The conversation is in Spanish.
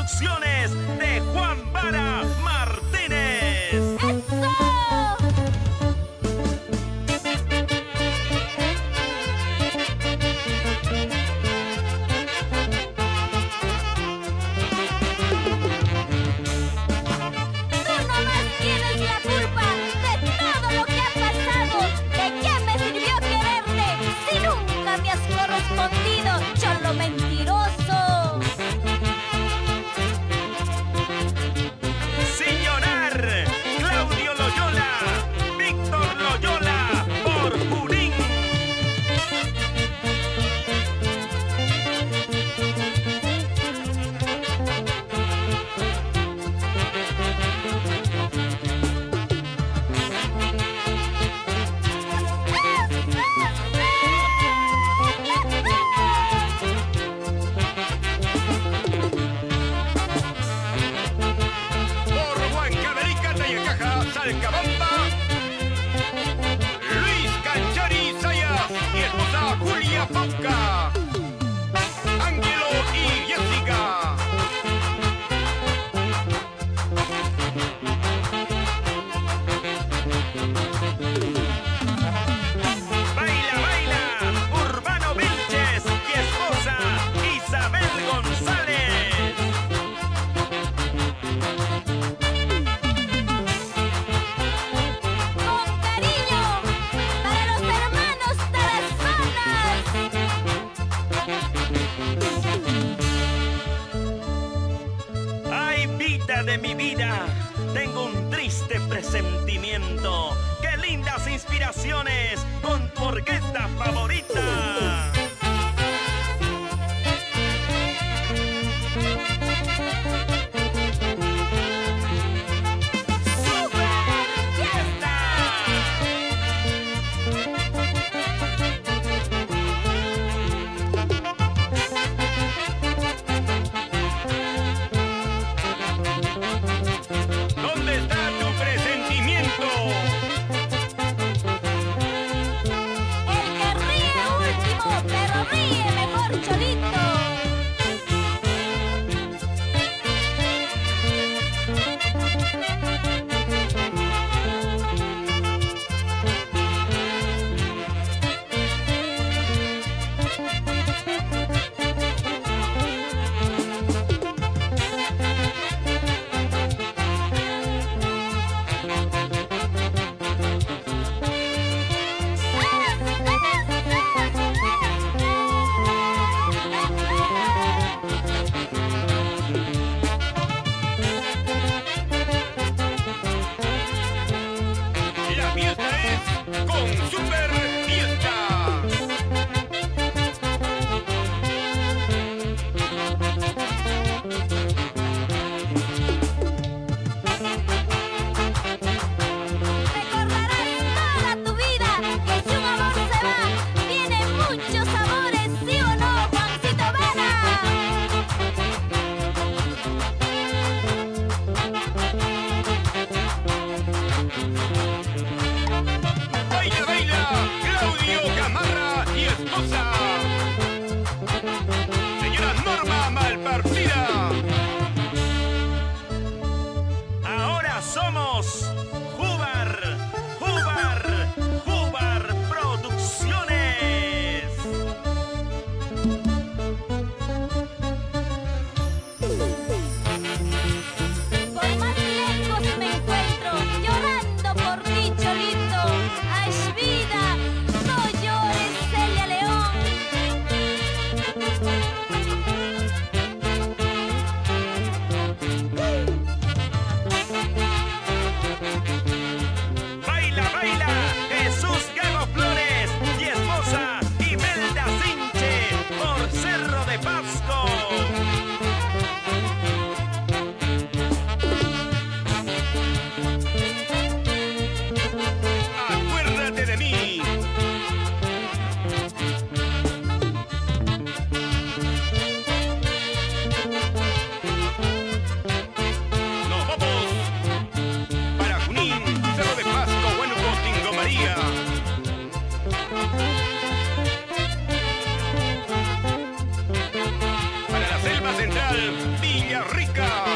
Producciones de Juan Vara Martínez. ¡Eso! ¡Cholo mentiroso! Sin llorar, Claudio Loyola, Víctor Loyola, por Junín. Salcabamba, Luis Canchari Sayas y esposa Julia Fauca, Ángelo y Jessica. Baila, baila, Urbano Vilches y esposa Isabel González. De mi vida, tengo un triste presentimiento. ¡Qué lindas inspiraciones con tu orquesta favorita! Somos Jubar Producciones. Por más lejos me encuentro, llorando por ti, Cholito. ¡Ay, vida! No llores, Celia León. Baila, baila, Jesús Gago Flores y esposa Imelda Sinche por Cerro de Pasco. Acuérdate de mí. Nos vamos para Junín, Cerro de Pasco, Huánuco, Tingo María. Para la selva central, Viña Villarrica.